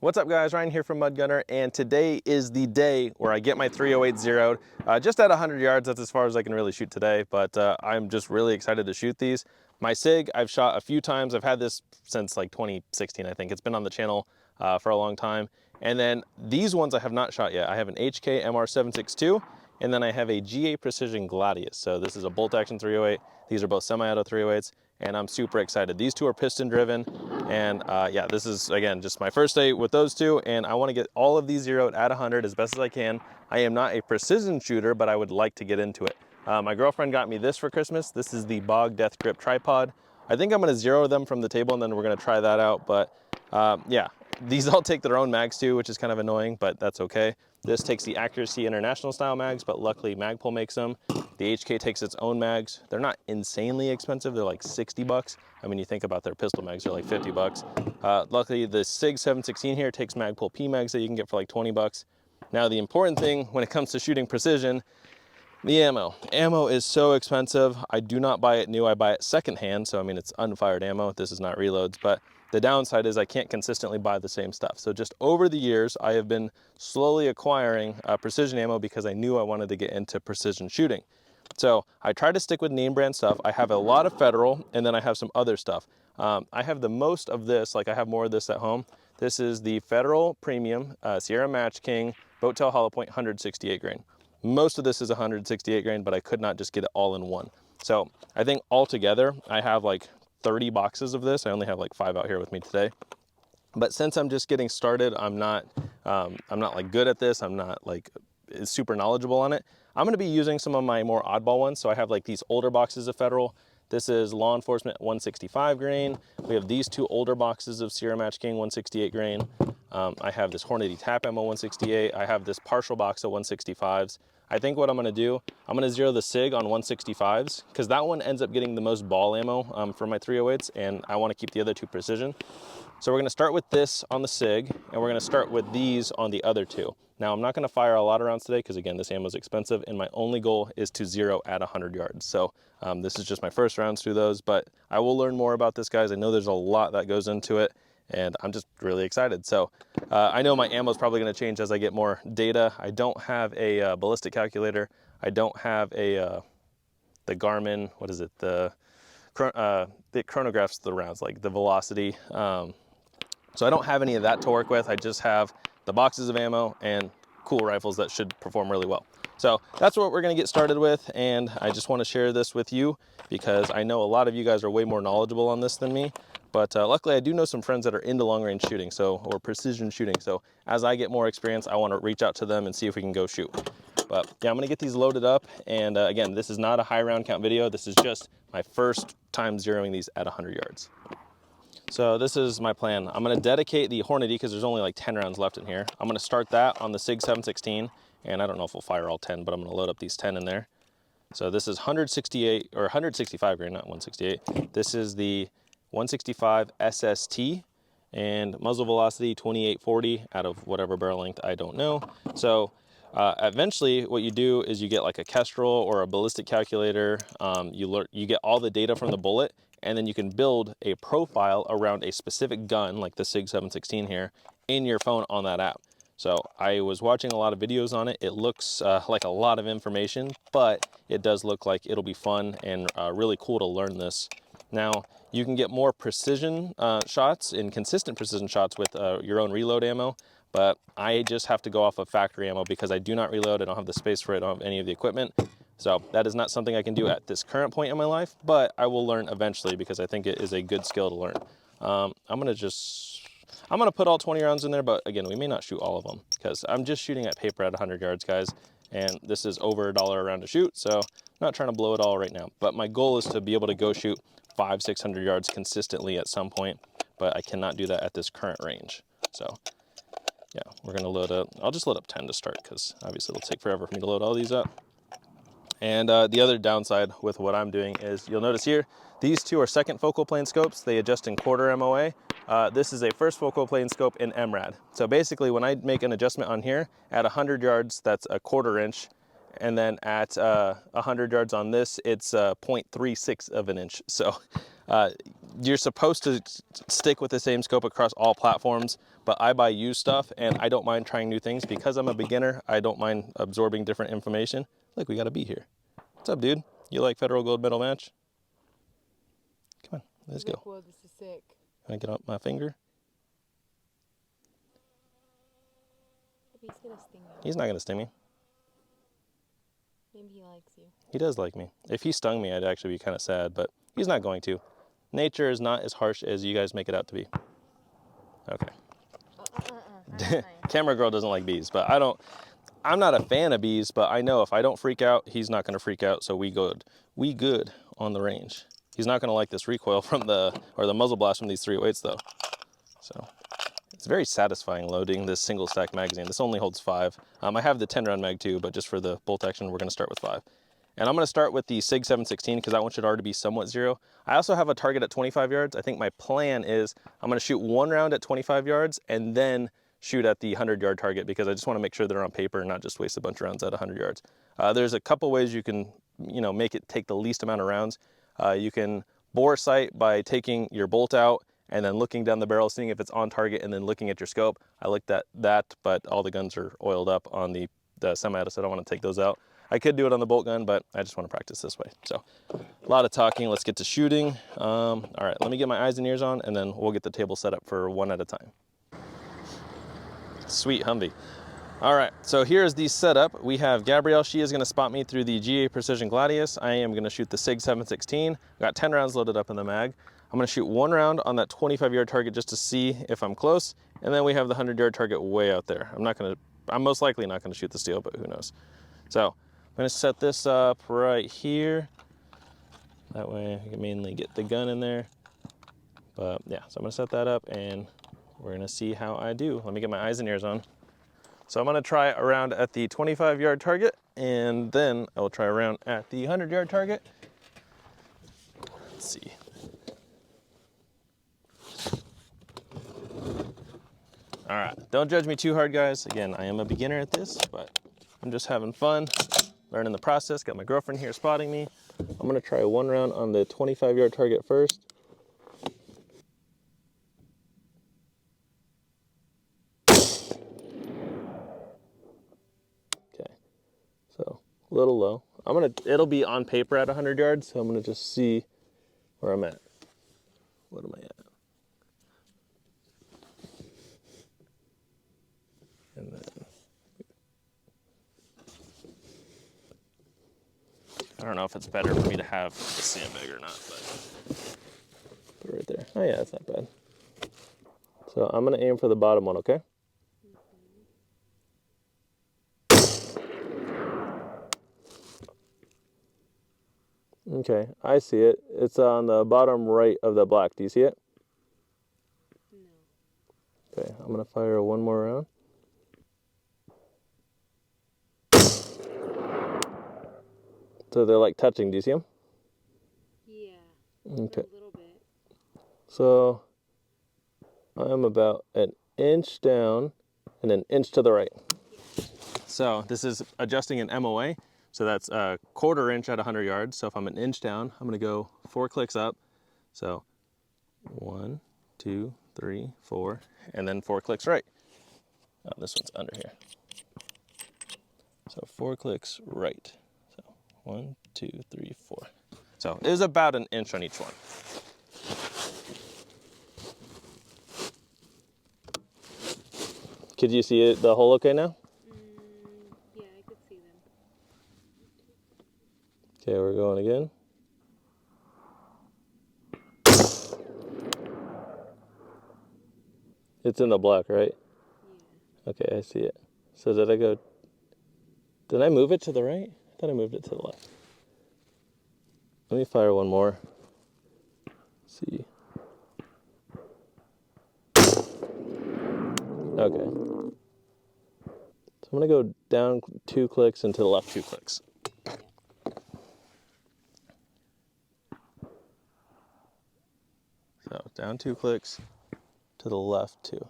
What's up guys, Ryan here from Mud Gunner, and today is the day where I get my 308 zeroed. Just at 100 yards, that's as far as I can really shoot today, but I'm just really excited to shoot these. My Sig, I've shot a few times. I've had this since like 2016, I think. It's been on the channel for a long time. And then these ones I have not shot yet. I have an HK MR762, and then I have a GA Precision Gladius. So this is a bolt action 308. These are both semi-auto 308s, and I'm super excited. These two are piston driven, and yeah, this is, again, just my first day with those two, and I want to get all of these zeroed at 100 as best as I can. I am not a precision shooter, but I would like to get into it. My girlfriend got me this for Christmas. This is the Bog Death Grip tripod. I think I'm going to zero them from the table, and then we're going to try that out, but yeah, these all take their own mags too, which is kind of annoying, but that's okay. This takes the Accuracy International style mags, but luckily Magpul makes them. The HK takes its own mags. They're not insanely expensive. They're like 60 bucks. I mean, you think about their pistol mags, they're like 50 bucks. Luckily, the Sig 716 here takes Magpul P mags that you can get for like 20 bucks. Now, the important thing when it comes to shooting precision, the ammo. Ammo is so expensive. I do not buy it new. I buy it secondhand. So, I mean, it's unfired ammo. This is not reloads, but the downside is I can't consistently buy the same stuff. So just over the years, I have been slowly acquiring precision ammo because I knew I wanted to get into precision shooting. So I try to stick with name brand stuff. I have a lot of Federal, and then I have some other stuff. I have the most of this, like I have more of this at home. This is the Federal Premium Sierra Match King Boat Tail Hollow Point 168 grain. Most of this is 168 grain, but I could not just get it all in one. So I think altogether, I have like 30 boxes of this. I only have like 5 out here with me today. But since I'm just getting started, I'm not like good at this. I'm not like super knowledgeable on it. I'm going to be using some of my more oddball ones. So I have like these older boxes of Federal. This is Law Enforcement 165 grain. We have these two older boxes of Sierra Match King 168 grain. I have this Hornady Tap Ammo 168. I have this partial box of 165s. I think what I'm going to do, I'm going to zero the Sig on 165s because that one ends up getting the most ball ammo for my 308s, and I want to keep the other two precision. So we're going to start with this on the Sig, and we're going to start with these on the other two. Now, I'm not going to fire a lot of rounds today because, again, this ammo is expensive, and my only goal is to zero at 100 yards. So this is just my first rounds through those, but I will learn more about this, guys. I know there's a lot that goes into it, and I'm just really excited. So I know my ammo is probably going to change as I get more data. I don't have a ballistic calculator. I don't have a the Garmin, what is it? The chronographs the rounds, like the velocity. So I don't have any of that to work with. I just have the boxes of ammo and cool rifles that should perform really well. So that's what we're going to get started with, and I just want to share this with you because I know a lot of you guys are way more knowledgeable on this than me. But luckily, I do know some friends that are into long-range shooting, or precision shooting. So as I get more experience, I want to reach out to them and see if we can go shoot. But yeah, I'm going to get these loaded up. And again, this is not a high round count video. This is just my first time zeroing these at 100 yards. So this is my plan. I'm going to dedicate the Hornady because there's only like 10 rounds left in here. I'm going to start that on the Sig 716. And I don't know if we'll fire all 10, but I'm going to load up these 10 in there. So this is 168 or 165 grain, not 168. This is the 165 SST, and muzzle velocity 2840 out of whatever barrel length, I don't know. So eventually what you do is you get like a Kestrel or a ballistic calculator. You get all the data from the bullet, and then you can build a profile around a specific gun, like the Sig 716 here, in your phone on that app. So I was watching a lot of videos on it. It looks like a lot of information, but it does look like it'll be fun and really cool to learn this. Now, you can get more precision shots and consistent precision shots with your own reload ammo, but I just have to go off of factory ammo because I do not reload. I don't have the space for it. I don't have any of the equipment. So that is not something I can do at this current point in my life, but I will learn eventually because I think it is a good skill to learn. I'm going to put all 20 rounds in there, but again, we may not shoot all of them because I'm just shooting at paper at 100 yards, guys. And this is over $1 a round to shoot, so I'm not trying to blow it all right now. But my goal is to be able to go shoot 500-600 yards consistently at some point, but I cannot do that at this current range. So yeah, we're going to load up. I'll just load up 10 to start because obviously it'll take forever for me to load all these up. And the other downside with what I'm doing is you'll notice here, these two are second focal plane scopes. They adjust in quarter MOA. This is a first focal plane scope in MRAD. So basically when I make an adjustment on here, at 100 yards, that's a 1/4 inch. And then at 100 yards on this, it's 0.36 of an inch. So you're supposed to stick with the same scope across all platforms, but I buy used stuff and I don't mind trying new things because I'm a beginner. I don't mind absorbing different information. Look, we got a bee here. What's up, dude? You like federal gold medal match? Come on, let's go. Whoa, this is sick. Can I get up my finger? He's gonna sting me. He's not gonna sting me. Maybe he likes you. He does like me. If he stung me, I'd actually be kind of sad, but he's not going to. Nature is not as harsh as you guys make it out to be. Okay. Camera girl doesn't like bees, but I'm not a fan of bees, but I know if I don't freak out, he's not gonna freak out, so we good. We good on the range. He's not gonna like this recoil from the muzzle blast from these 308s though. So it's very satisfying loading this single stack magazine. This only holds 5. I have the 10 round mag too, but just for the bolt action, we're gonna start with 5. And I'm gonna start with the Sig 716 because that one should already be somewhat zero. I also have a target at 25 yards. I think my plan is I'm gonna shoot 1 round at 25 yards and then shoot at the 100-yard target because I just wanna make sure they're on paper and not just waste a bunch of rounds at 100 yards. There's a couple ways you can, make it take the least amount of rounds. You can bore sight by taking your bolt out and then looking down the barrel, seeing if it's on target, and then looking at your scope. I looked at that, but all the guns are oiled up on the semi-auto, so I don't want to take those out. I could do it on the bolt gun, but I just want to practice this way. So a lot of talking, let's get to shooting. All right, let me get my eyes and ears on, and then we'll get the table set up for one at a time. Sweet Humvee. All right, so here's the setup. We have Gabrielle. She is gonna spot me through the GA Precision Gladius. I am gonna shoot the Sig 716. Got 10 rounds loaded up in the mag. I'm gonna shoot 1 round on that 25-yard target just to see if I'm close. And then we have the 100-yard target way out there. I'm most likely not gonna shoot the steel, but who knows. So I'm gonna set this up right here. That way I can mainly get the gun in there. But yeah, so I'm gonna set that up and we're gonna see how I do. Let me get my eyes and ears on. So I'm gonna try a round at the 25-yard target, and then I will try a round at the 100-yard target. Let's see. All right, don't judge me too hard, guys. Again, I am a beginner at this, but I'm just having fun, learning the process. Got my girlfriend here spotting me. I'm gonna try 1 round on the 25-yard target first. So a little low. It'll be on paper at 100 yards, so I'm gonna just see where I'm at. What am I at? And then, I don't know if it's better for me to have the sandbag or not, but put it right there. Oh yeah, that's not bad. So I'm gonna aim for the bottom one, okay? Okay, I see it. It's on the bottom right of the black. Do you see it? No. Okay, I'm gonna fire 1 more round. So they're like touching. Do you see them? Yeah. Okay. A little bit. So I'm about an inch down and an inch to the right. Yeah. So this is adjusting an MOA. So that's a 1/4 inch at 100 yards. So if I'm an inch down, I'm gonna go 4 clicks up. So 1, 2, 3, 4, and then 4 clicks right. Oh, this one's under here. So 4 clicks right. So 1, 2, 3, 4. So it is about an inch on each one. Could you see the hole okay now? Yeah, I could see them. Okay, we're going again. It's in the black, right? Yeah. Okay, I see it. So did I move it to the right? I thought I moved it to the left. Let me fire 1 more. Let's see. Okay. So I'm gonna go down 2 clicks and to the left 2 clicks. So down 2 clicks, to the left 2.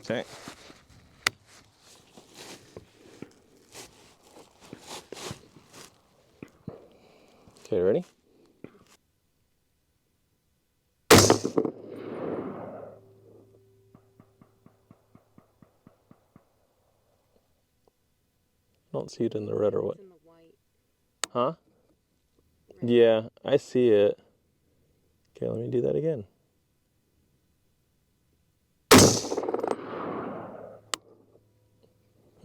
Okay. Okay, ready? don't see it in the red or what. It's in the white. Huh? Right. Yeah, I see it. Okay, let me do that again.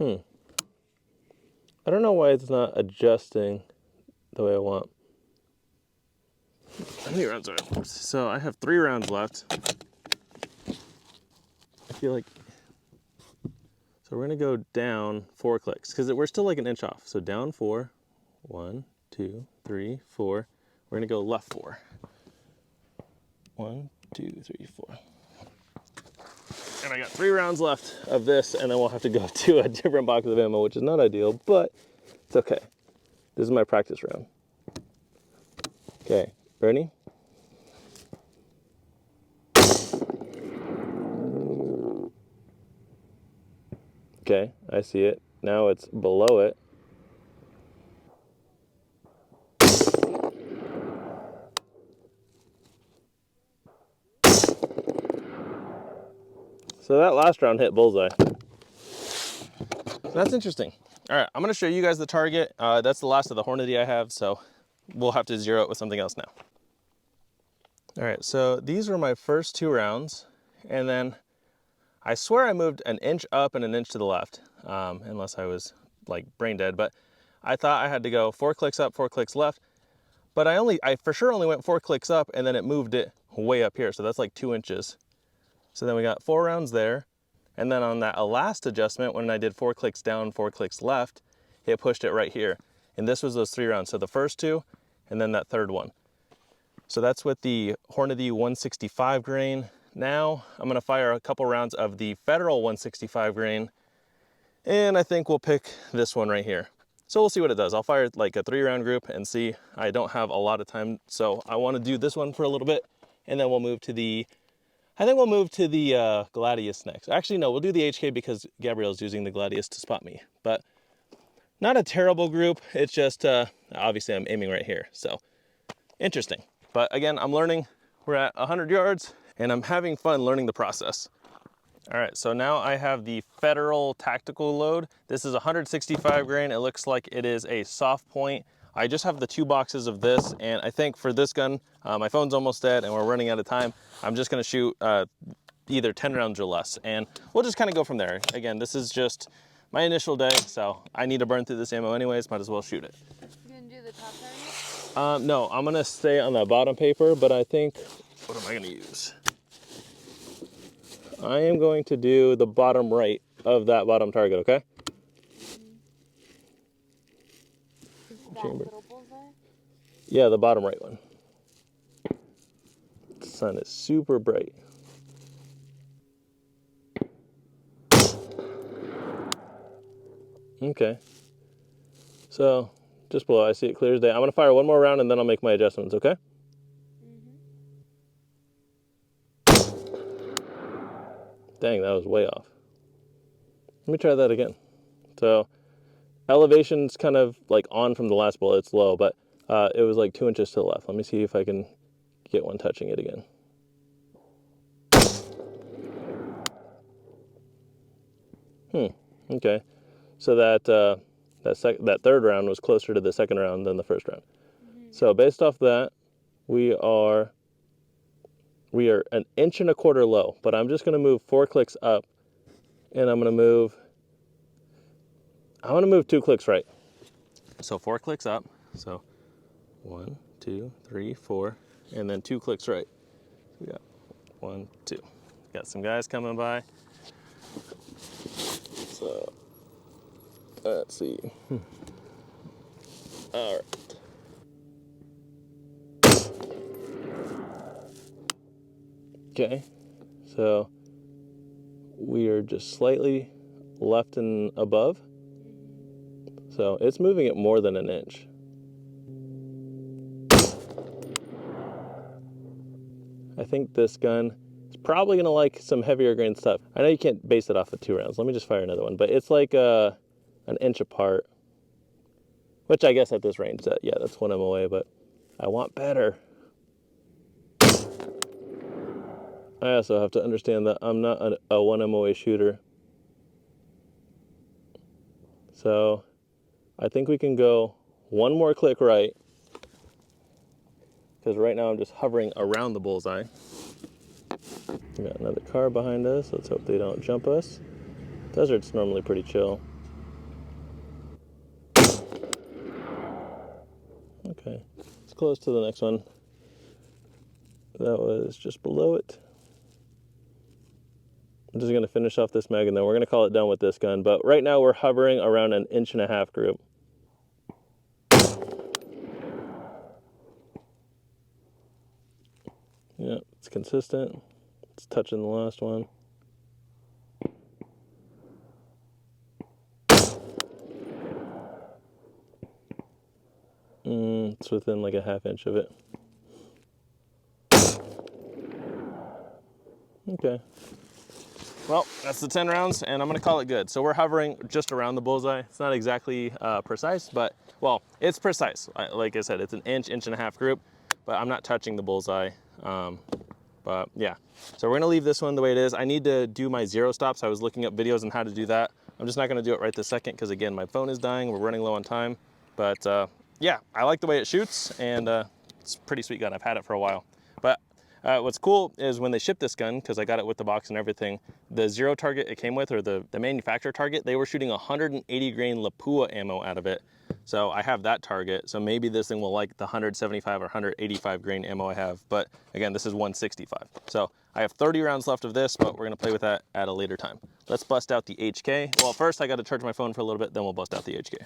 I don't know why it's not adjusting the way I want. How many rounds are left? So I have 3 rounds left. I feel like, so we're gonna go down 4 clicks because we're still like an inch off. So down 4, 1, 2, 3, 4. We're gonna go left 4. 1, 2, 3, 4. And I got 3 rounds left of this, and then we'll have to go to a different box of ammo, which is not ideal, but it's okay. This is my practice round. Okay, ready? Okay, I see it. Now it's below it. So that last round hit bullseye. That's interesting. All right, I'm gonna show you guys the target. That's the last of the Hornady I have, so we'll have to zero it with something else now. All right, so these were my first 2 rounds, and then I swear I moved an inch up and an inch to the left, unless I was like brain dead, but I thought I had to go 4 clicks up, 4 clicks left, but I for sure only went 4 clicks up, and then it moved it way up here, so that's like 2 inches. So then we got 4 rounds there, and then on that last adjustment, when I did 4 clicks down, 4 clicks left, it pushed it right here. And this was those 3 rounds, so the first 2, and then that third one. So that's with the Hornady 165 grain. Now I'm gonna fire a couple rounds of the Federal 165 grain, and I think we'll pick this one right here. So we'll see what it does. I'll fire like a 3-round group and see. I don't have a lot of time, so I wanna do this one for a little bit, and then we'll move to the, I think we'll move to the Gladius next. Actually, no, we'll do the HK because Gabrielle's using the Gladius to spot me, but not a terrible group. It's just, obviously I'm aiming right here, so interesting. But again, I'm learning. We're at 100 yards and I'm having fun learning the process. All right, so now I have the Federal tactical load. This is 165 grain. It looks like it is a soft point. I just have the 2 boxes of this, and I think for this gun, my phone's almost dead and we're running out of time. I'm just gonna shoot either 10 rounds or less, and we'll just kind of go from there. Again, this is just my initial day, so I need to burn through this ammo anyways, might as well shoot it. You gonna do the top target? No, I'm gonna stay on that bottom paper, but I think, what am I gonna use? I am going to do the bottom right of that bottom target, okay? That little bullseye? Yeah, the bottom right one. The sun is super bright. Okay. So, just below, I see it clear as day. I'm gonna fire one more round and then I'll make my adjustments, okay? Dang, that was way off. Let me try that again. So, elevation's kind of like on from the last bullet, it's low, but it was like 2 inches to the left. Let me see if I can get one touching it again. Okay. So that third round was closer to the second round than the first round. So based off that, we are an inch and a quarter low, but I'm just gonna move 4 clicks up, and I'm gonna move 2 clicks right. So 4 clicks up, so 1, 2, 3, 4, and then 2 clicks right. We got 1, 2. Got some guys coming by. So let's see. All right. Okay, so we are just slightly left and above. So it's moving it more than an inch. I think this gun is probably gonna like some heavier grain stuff. I know you can't base it off of 2 rounds. Let me just fire another one, but it's like an inch apart, which I guess at this range, yeah, that's 1 MOA, but I want better. I also have to understand that I'm not a 1 MOA shooter. So I think we can go one more click right, because right now I'm just hovering around the bullseye. We got another car behind us. Let's hope they don't jump us. Desert's normally pretty chill. Okay, it's close to the next one. That was just below it. I'm just gonna finish off this mag and then we're gonna call it done with this gun. But right now we're hovering around an 1.5 inch group. Yeah, it's consistent. It's touching the last one. It's within like a 1/2 inch of it. Okay. Well, that's the 10 rounds, and I'm gonna call it good. So we're hovering just around the bullseye. It's not exactly precise, but, well, it's precise. Like I said, it's an 1.5 inch group, but I'm not touching the bullseye. But yeah, so we're gonna leave this one the way it is. I need to do my zero stops. I was looking up videos on how to do that. I'm just not gonna do it right this second, because again, my phone is dying, we're running low on time. But yeah, I like the way it shoots, and it's a pretty sweet gun. I've had it for a while. But what's cool is when they shipped this gun, because I got it with the box and everything, the zero target it came with, or the manufacturer target, they were shooting 180 grain Lapua ammo out of it. So I have that target. So maybe this thing will like the 175 or 185 grain ammo I have. But again, this is 165. So I have 30 rounds left of this, but we're gonna play with that at a later time. Let's bust out the HK. Well, first I gotta charge my phone for a little bit, then we'll bust out the HK.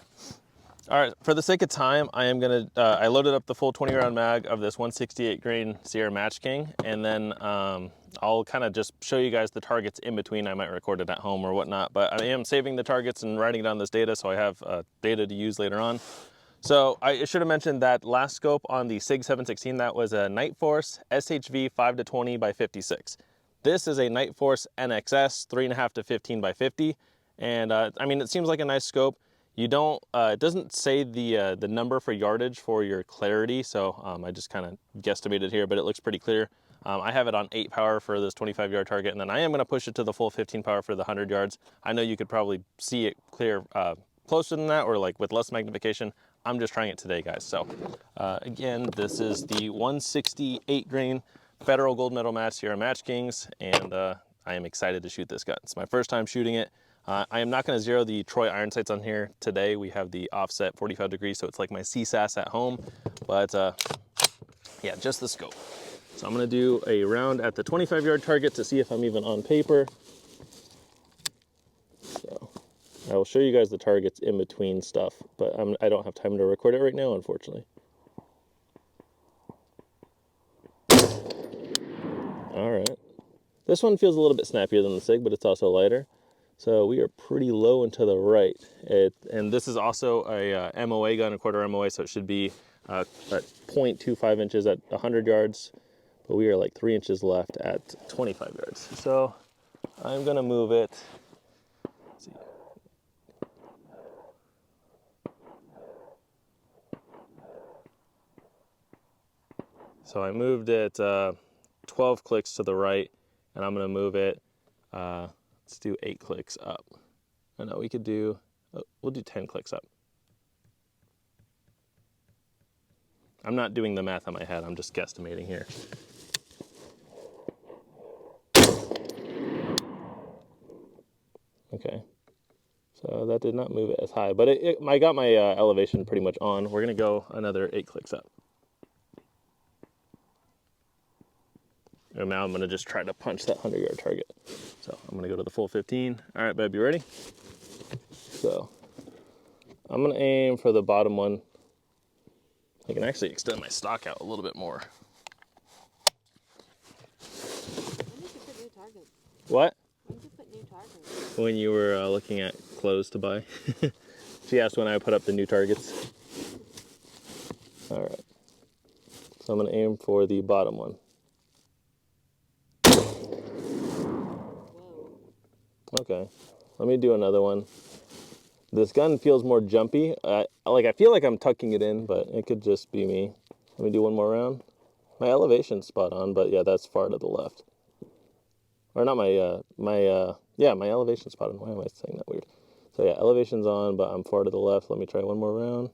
All right, for the sake of time, I am gonna, I loaded up the full 20 round mag of this 168 grain Sierra Match King, and then I'll kind of just show you guys the targets in between. I might record it at home or whatnot, but I am saving the targets and writing down this data so I have data to use later on. So I should have mentioned that last scope on the Sig 716, that was a Night Force SHV 5-20 by 56. This is a Night Force NXS 3.5 to 15 by 50, and I mean, it seems like a nice scope. You don't, it doesn't say the number for yardage for your clarity, so I just kind of guesstimated here, but it looks pretty clear. I have it on 8 power for this 25-yard target, and then I am going to push it to the full 15 power for the 100 yards. I know you could probably see it clear closer than that, or like with less magnification. I'm just trying it today, guys. So again, this is the 168 grain Federal Gold Medal Match Sierra Match Kings, and I am excited to shoot this gun. It's my first time shooting it. I am not going to zero the Troy iron sights on here today. We have the offset 45 degrees, so it's like my CSAS at home. But yeah, just the scope. So I'm going to do a round at the 25-yard target to see if I'm even on paper. So I will show you guys the targets in between stuff, but I don't have time to record it right now, unfortunately. All right. This one feels a little bit snappier than the Sig, but it's also lighter. So we are pretty low and to the right. And this is also a MOA gun, a quarter MOA, so it should be at 0.25 inches at 100 yards. But we are like 3 inches left at 25 yards. So I'm gonna move it. Let's see. So I moved it 12 clicks to the right, and I'm gonna move it, let's do 8 clicks up. I know we could do, we'll do 10 clicks up. I'm not doing the math on my head, I'm just guesstimating here. Okay, so that did not move it as high, but I got my elevation pretty much on. We're gonna go another 8 clicks up. And now I'm gonna just try to punch that 100-yard target. So I'm gonna go to the full 15. All right, babe, you ready? So I'm gonna aim for the bottom one. I can actually extend my stock out a little bit more. When did you put new targets? What? When did you put new targets? When you were looking at clothes to buy. She asked when I put up the new targets. All right. So I'm gonna aim for the bottom one. Whoa. Okay, let me do another one. This gun feels more jumpy. I feel like I'm tucking it in, but it could just be me. Let me do one more round. My elevation's spot on, but yeah, that's far to the left. Or not my elevation's spot on. Why am I saying that weird? So yeah, elevation's on, but I'm far to the left. Let me try one more round.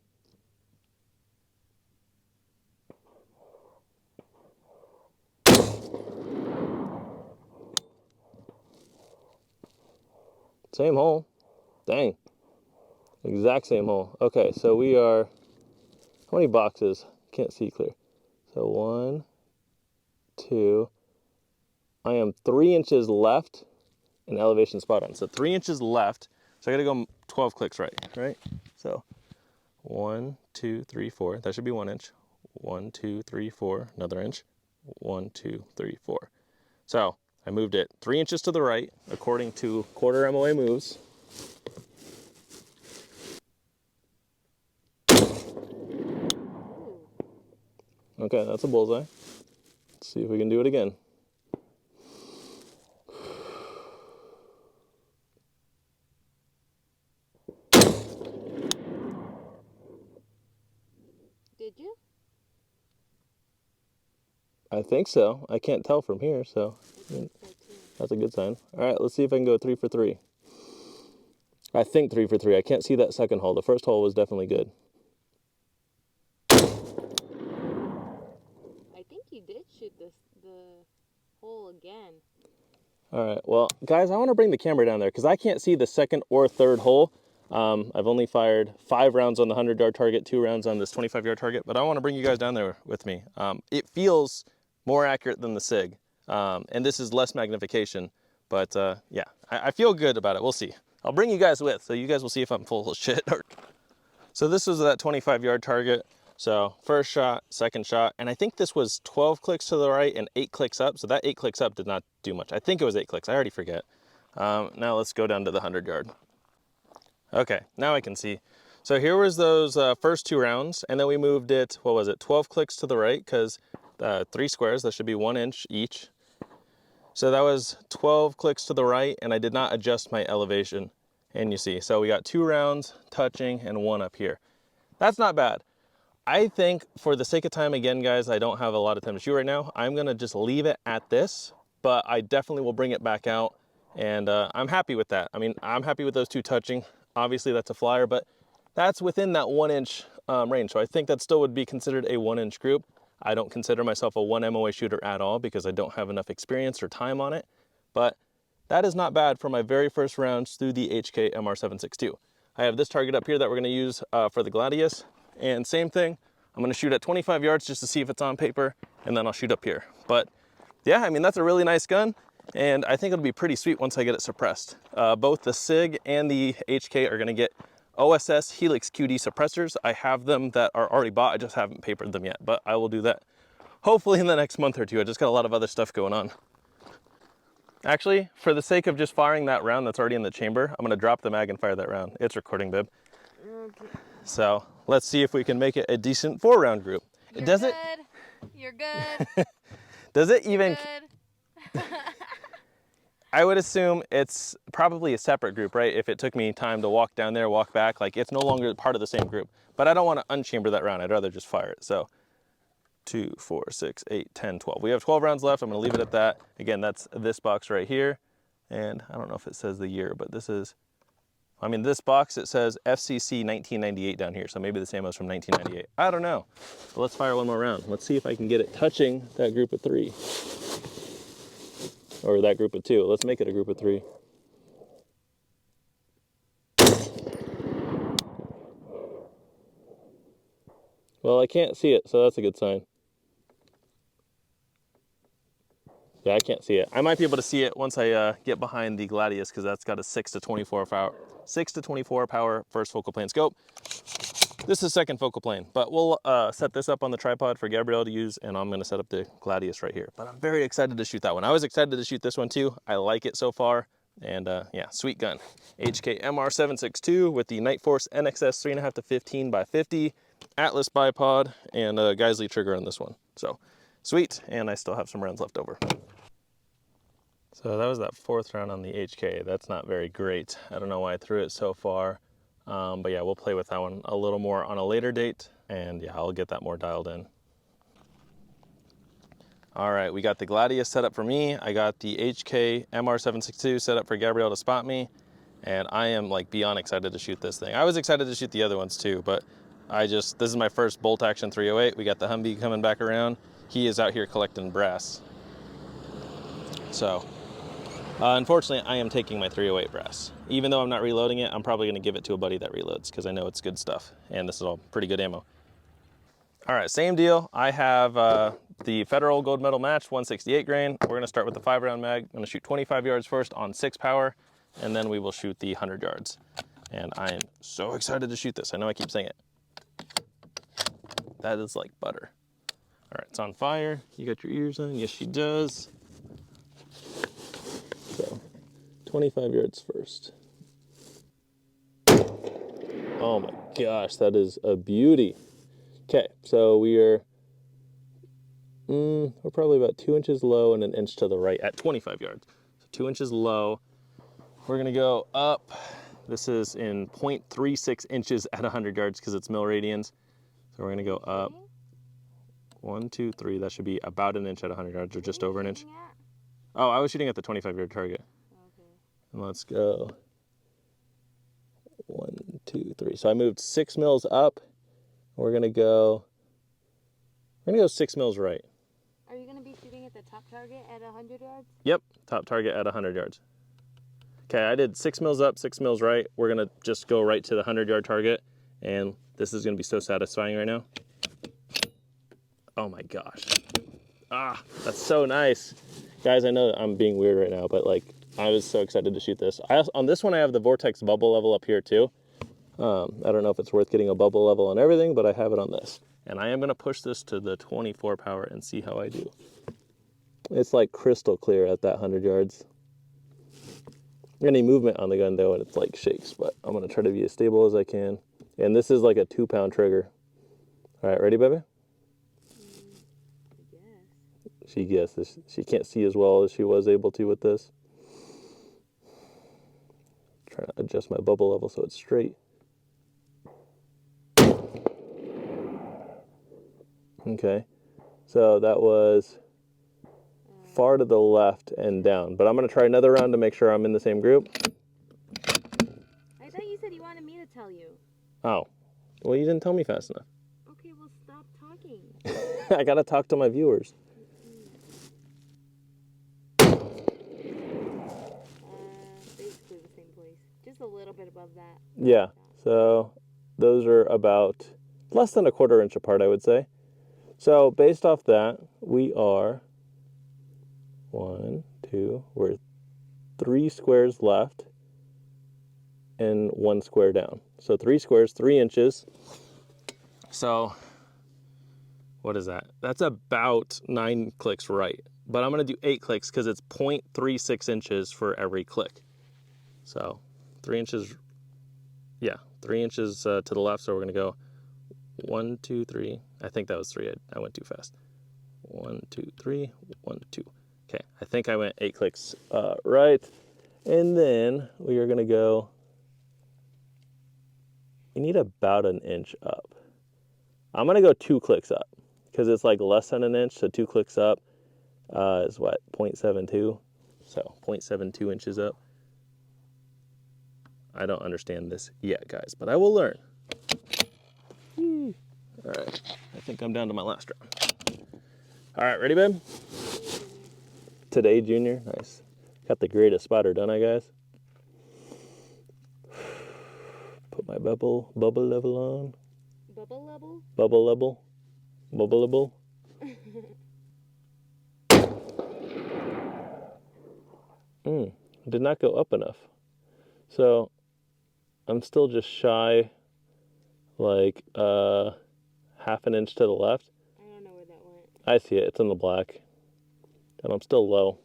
Same hole. Dang. Exact same hole. Okay, so we are, how many boxes? Can't see clear. So 1, 2. I am 3 inches left and elevation spot on. So 3 inches left. So I gotta go 12 clicks right? So 1, 2, 3, 4. That should be 1 inch. 1, 2, 3, 4. Another inch. 1, 2, 3, 4. So I moved it 3 inches to the right according to quarter MOA moves. Okay, that's a bullseye. Let's see if we can do it again. Did you? I think so. I can't tell from here, so that's a good sign. All right, let's see if I can go 3 for 3. I think 3 for 3. I can't see that second hole. The first hole was definitely good. I think you did shoot the hole again. All right, well, guys, I want to bring the camera down there because I can't see the second or third hole. I've only fired 5 rounds on the 100-yard target, 2 rounds on this 25-yard target, but I want to bring you guys down there with me. It feels more accurate than the Sig, and this is less magnification, but yeah, I feel good about it. We'll see. I'll bring you guys with, so you guys will see if I'm full of shit. So this was that 25-yard target. So first shot, second shot, and I think this was 12 clicks to the right and 8 clicks up. So that 8 clicks up did not do much. I think it was 8 clicks. I already forget. Now let's go down to the 100-yard. Okay, now I can see. So here was those first 2 rounds, and then we moved it, what was it, 12 clicks to the right, because 3 squares, that should be 1 inch each. So that was 12 clicks to the right, and I did not adjust my elevation. And you see, so we got 2 rounds touching and 1 up here. That's not bad. I think for the sake of time, again, guys, I don't have a lot of time to shoot right now. I'm gonna just leave it at this, but I definitely will bring it back out, and I'm happy with that. I mean, I'm happy with those 2 touching. Obviously that's a flyer, but that's within that 1 inch range. So I think that still would be considered a 1 inch group. I don't consider myself a 1 MOA shooter at all because I don't have enough experience or time on it, but that is not bad for my very first rounds through the HK MR762. I have this target up here that we're gonna use for the Gladius, and same thing, I'm gonna shoot at 25 yards just to see if it's on paper, and then I'll shoot up here. But yeah, I mean, that's a really nice gun, and I think it'll be pretty sweet once I get it suppressed. Both the SIG and the HK are gonna get OSS Helix QD suppressors. I have them that are already bought, I just haven't papered them yet, but I will do that hopefully in the next month or 2. I just got a lot of other stuff going on. Actually, for the sake of just firing that round that's already in the chamber, I'm gonna drop the mag and fire that round. It's recording, babe. Okay. So let's see if we can make it a decent 4-round group. You're Does good. it? You're good. Does it You're even? good. I would assume it's probably a separate group, right? If it took me time to walk down there, walk back, like it's no longer part of the same group. But I don't want to unchamber that round. I'd rather just fire it. So 2, 4, 6, 8, 10, 12. We have 12 rounds left. I'm gonna leave it at that. Again, that's this box right here. And I don't know if it says the year, but this is, I mean, this box, it says FCC 1998 down here. So maybe the same was from 1998. I don't know. But let's fire one more round. Let's see if I can get it touching that group of 3. Or that group of 2. Let's make it a group of 3. Well, I can't see it, so that's a good sign. Yeah, I can't see it. I might be able to see it once I get behind the Gladius, because that's got a 6 to 24 power first focal plane scope. This is second focal plane, but we'll set this up on the tripod for Gabrielle to use, and I'm gonna set up the Gladius right here. But I'm very excited to shoot that one. I was excited to shoot this one too. I like it so far, and yeah, sweet gun. HK MR762 with the Night Force NXS 3.5 to 15 by 50, Atlas bipod, and a Geisley trigger on this one. So sweet, and I still have some rounds left over. So that was that 4th round on the HK. That's not very great. I don't know why I threw it so far. But yeah, we'll play with that one a little more on a later date, and yeah, I'll get that more dialed in. All right, we got the Gladius set up for me. I got the HK MR762 set up for Gabrielle to spot me. And I am like beyond excited to shoot this thing. I was excited to shoot the other ones too, but this is my first bolt action 308. We got the Humvee coming back around. He is out here collecting brass. So, unfortunately, I am taking my 308 brass. Even though I'm not reloading it, I'm probably gonna give it to a buddy that reloads because I know it's good stuff. And this is all pretty good ammo. All right, same deal. I have the Federal Gold Medal Match 168 grain. We're gonna start with the 5-round mag. I'm gonna shoot 25 yards first on 6 power, and then we will shoot the 100 yards. And I am so excited to shoot this. I know I keep saying it. That is like butter. All right, it's on fire. You got your ears on? Yes, she does. So, 25 yards first. Oh my gosh, that is a beauty. Okay, so we're probably about 2 inches low and an inch to the right at 25 yards. So 2 inches low. We're gonna go up. This is in 0.36 inches at 100 yards because it's milliradians. So we're gonna go up. 1, 2, 3. That should be about an inch at 100 yards, or just over an inch. Oh, I was shooting at the 25-yard target. Okay. And let's go. 1, 2, 3. So I moved 6 mils up. We're gonna go 6 mils right. Are you gonna be shooting at the top target at 100 yards? Yep, top target at 100 yards. Okay, I did 6 mils up, 6 mils right. We're gonna just go right to the 100-yard target, and this is gonna be so satisfying right now. Oh my gosh. Ah, that's so nice. Guys, I know I'm being weird right now, but like, I was so excited to shoot this. On this one, I have the Vortex bubble level up here too. I don't know if it's worth getting a bubble level on everything, but I have it on this. And I am gonna push this to the 24 power and see how I do. It's like crystal clear at that 100 yards. Any movement on the gun though, and it's like shakes, but I'm gonna try to be as stable as I can. And this is like a 2-pound trigger. All right, ready, baby? She guesses. She can't see as well as she was able to with this. Trying to adjust my bubble level so it's straight. Okay, so that was far to the left and down, but I'm gonna try another round to make sure I'm in the same group. I thought you said you wanted me to tell you. Oh, well, you didn't tell me fast enough. Okay, well stop talking. I gotta talk to my viewers. Basically the same place, just a little bit above that. Yeah, so those are about less than a 1/4 inch apart, I would say. So based off that, we are 1, 2, we're 3 squares left and 1 square down. So 3 squares, 3 inches. So what is that? That's about 9 clicks right. But I'm gonna do 8 clicks because it's 0.36 inches for every click. So 3 inches, yeah, 3 inches to the left. So we're gonna go 1, 2, 3. I think that was 3. I went too fast. 1, 2, 3, 1, 2. Okay, I think I went 8 clicks right. And then we are gonna go, we need about an inch up. I'm gonna go 2 clicks up because it's like less than an inch, so 2 clicks up is what, 0.72? So 0.72 inches up. I don't understand this yet, guys, but I will learn. All right, I think I'm down to my last round. All right, ready, babe? Today, Junior, nice. Got the greatest spotter, don't I, guys? Put my bubble level on. Bubble level? Bubble level. Bubble level. Did not go up enough. So I'm still just shy, like half an inch to the left. I don't know where that went. I see it. It's in the black. And I'm still low.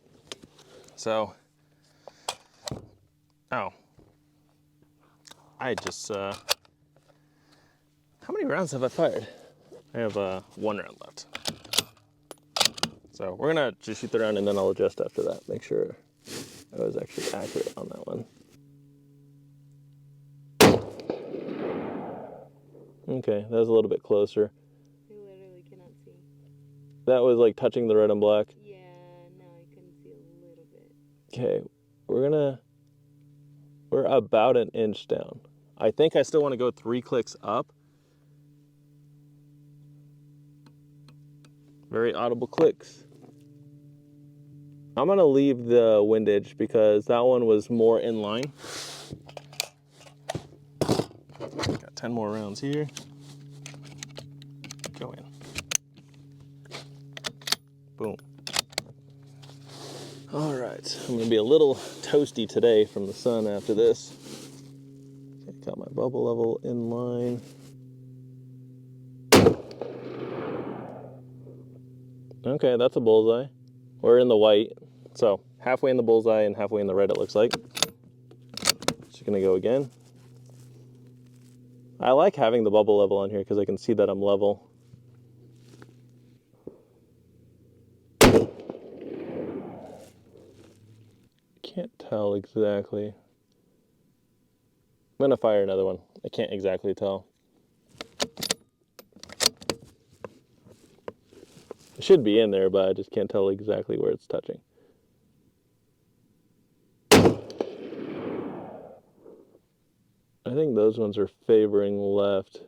So, oh. I just, how many rounds have I fired? I have 1 round left. So we're gonna just shoot the round and then I'll adjust after that. Make sure I was actually accurate on that one. Okay, that was a little bit closer. I literally cannot see. That was like touching the red and black. Yeah, no, I couldn't see a little bit. Okay, we're We're about an inch down. I think I still want to go 3 clicks up. Very audible clicks. I'm gonna leave the windage because that one was more in line. Got 10 more rounds here. Go in. Boom. All right, I'm gonna be a little toasty today from the sun after this. Okay, got my bubble level in line. Okay, that's a bullseye. We're in the white, so halfway in the bullseye and halfway in the red it looks like. Just gonna go again. I like having the bubble level on here because I can see that I'm level. Can't tell exactly. I'm gonna fire another one. I can't exactly tell. It should be in there, but I just can't tell exactly where it's touching. I think those ones are favoring left.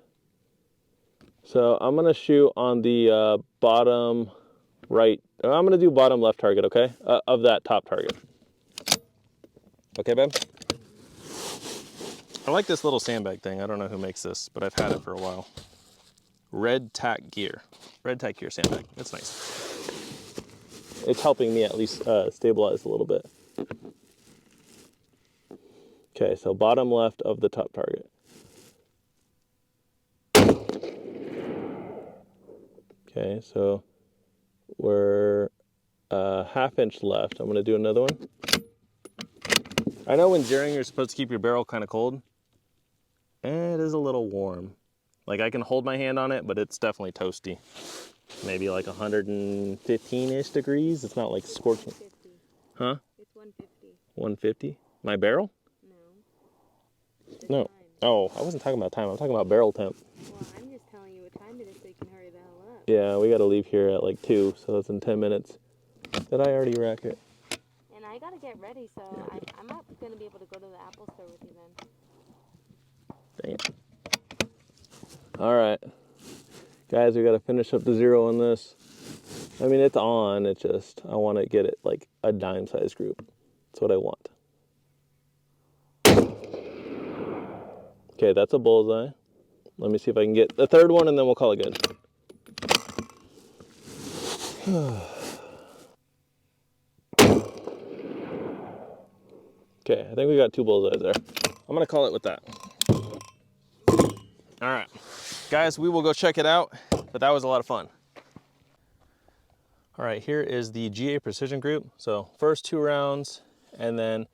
So I'm gonna shoot on the bottom right. I'm gonna do bottom left target, okay? Of that top target. Okay, babe? I like this little sandbag thing. I don't know who makes this, but I've had it for a while. Red Tack Gear. Red Tack Gear sandbag. It's nice. It's helping me at least stabilize a little bit. Okay, so bottom left of the top target. Okay, so we're ½ inch left. I'm gonna do another one. I know when zeroing you're supposed to keep your barrel kind of cold. It is a little warm. Like I can hold my hand on it, but it's definitely toasty. Maybe like 115-ish degrees. It's not like scorching. 150. Huh? It's 150. 150? My barrel? No. No. Oh, I wasn't talking about time. I'm talking about barrel temp. Well, I'm just telling you what time it is so you can hurry the hell up. Yeah, we got to leave here at like 2, so that's in 10 minutes. Did I already rack it? And I gotta get ready, so I'm not gonna be able to go to the Apple store with you then. Dang it. All right. Guys, we got to finish up the zero on this. I mean, it's on. It's just, I want to get it like a dime size group. That's what I want. Okay, that's a bullseye. Let me see if I can get the third one and then we'll call it good. Okay, I think we got 2 bullseyes there. I'm gonna call it with that. All right, guys, we will go check it out, but that was a lot of fun. All right, here is the GA Precision group. So first 2 rounds, and then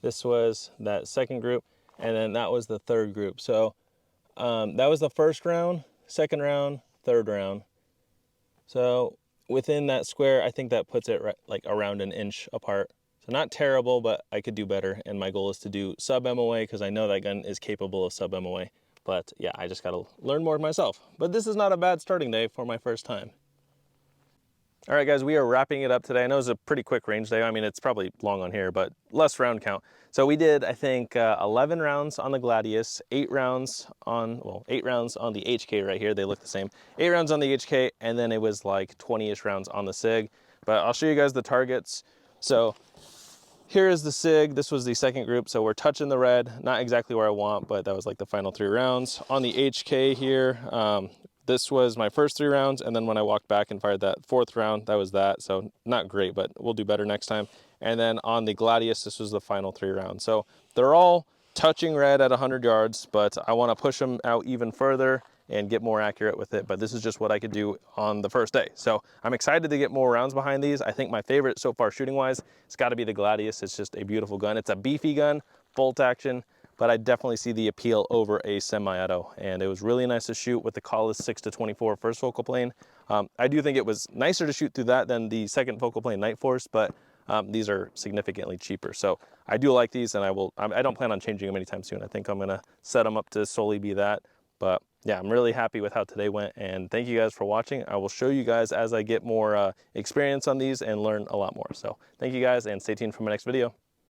this was that second group, and then that was the third group. So that was the first round, second round, third round. So within that square, I think that puts it right, like around an inch apart. So not terrible, but I could do better. And my goal is to do sub MOA because I know that gun is capable of sub MOA. But yeah, I just gotta learn more myself. But this is not a bad starting day for my first time. All right, guys, we are wrapping it up today. I know it's a pretty quick range day. I mean, it's probably long on here, but less round count. So we did, I think, 11 rounds on the Gladius, 8 rounds on the HK right here. They look the same. 8 rounds on the HK, and then it was like 20-ish rounds on the Sig. But I'll show you guys the targets. So here is the Sig. This was the second group. So we're touching the red, not exactly where I want, but that was like the final 3 rounds. On the HK here, this was my first 3 rounds, and then when I walked back and fired that 4th round, that was that. So not great, but we'll do better next time. And then on the Gladius, this was the final 3 rounds. So they're all touching red at 100 yards, but I want to push them out even further and get more accurate with it. But this is just what I could do on the first day. So I'm excited to get more rounds behind these. I think my favorite so far shooting wise, it's got to be the Gladius. It's just a beautiful gun. It's a beefy gun, bolt action, but I definitely see the appeal over a semi-auto. And it was really nice to shoot with the Collis 6-24 first focal plane. I do think it was nicer to shoot through that than the second focal plane Night Force, but these are significantly cheaper. So I do like these, and I don't plan on changing them anytime soon. I think I'm gonna set them up to solely be that. But yeah, I'm really happy with how today went, and thank you guys for watching. I will show you guys as I get more experience on these and learn a lot more. So thank you guys, and stay tuned for my next video.